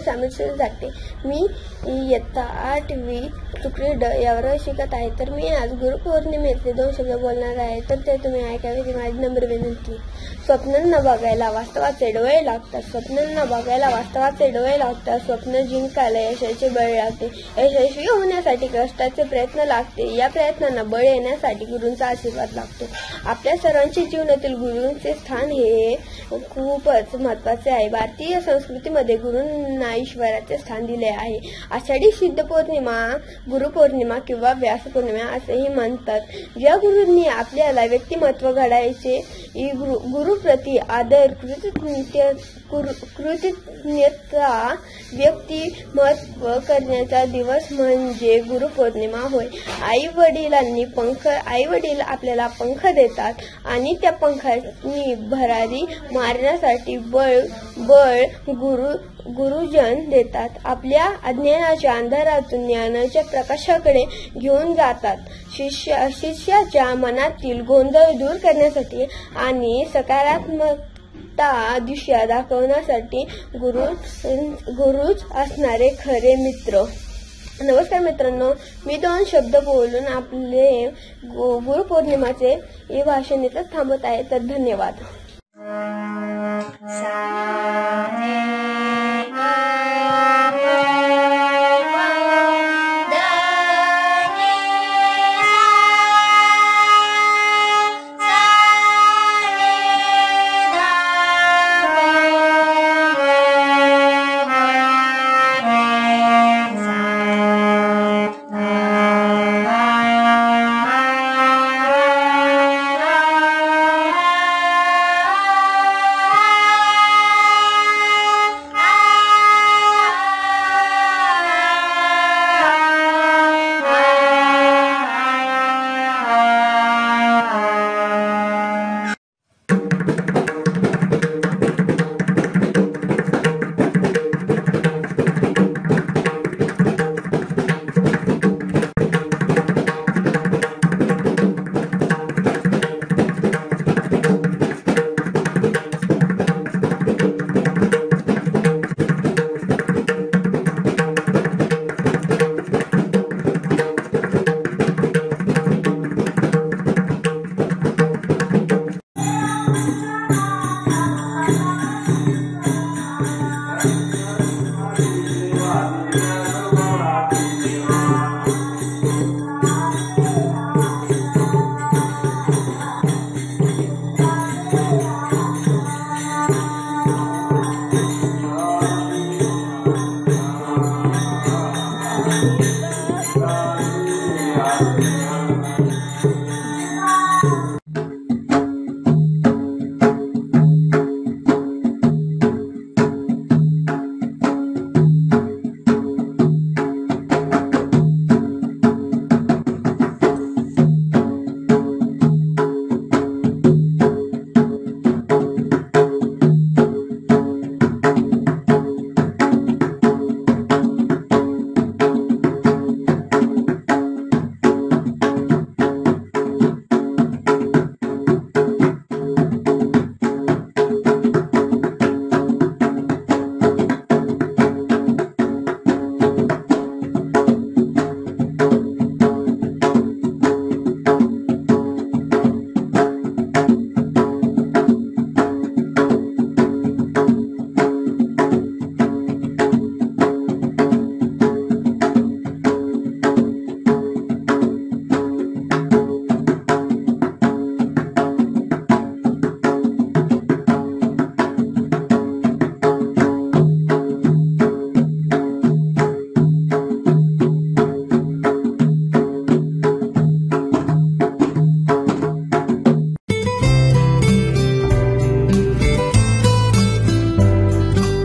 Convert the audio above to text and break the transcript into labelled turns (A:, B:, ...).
A: सामिल जाते। मी इयत्ता 8वी तुकडी ड यावर शिकत आहे। तर मी आज गुरुपौर्णिमेचे 2 शब्द बोलणार आहे, तर ते तुम्ही ऐकावे ती माझी नम्र विनंती। स्वप्नांना बघायला वास्तवाचे डोळे लागतात, स्वप्नांना बघायला वास्तवाचे डोळे लागतात, स्वप्न जिंकायला यशाचे बळ लागते, यशस्वी होण्यासाठी कष्टाचे प्रयत्न लागते, या प्रयत्नांना बळ येण्यासाठी गुरूंचा आशीर्वाद लागतो। आपल्या सर्वांच्या जीवनातील गुरूंचे स्थान हे खूपच महत्त्वाचे आहे। भारतीय संस्कृतीमध्ये गुरूंना ईश्वराचे स्थान दिले आहे। आषाढी शुद्ध पौर्णिमा गुरुपौर्णिमा किंवा व्यास पौर्णिमा असेही म्हणतात। ज्या गुरूंनी आपल्याला व्यक्तिमत्व घडायचे, गुरुप्रती आदर कृतज्ञता व्यक्तिमत्व करण्याचा दिवस म्हणजे गुरुपौर्णिमा होय। आई वडील आपल्याला पंख देतात आणि त्या पंखांनी भरारी मारण्यासाठी बळ गुरुजन देतात। आपल्या अज्ञानाच्या अंधारातून ज्ञानाच्या प्रकाशाकडे घेऊन जातात। शिष्याच्या मनातील गोंधळ दूर करण्यासाठी आणि सकारात्मकता दिशा दाखवण्यासाठी गुरुच असणारे खरे मित्र। नमस्कार मित्रांनो, मी 2 शब्द बोलून आपले गुरुपौर्णिमाचे हे भाषण इथेच थांबत आहे, तर धन्यवाद।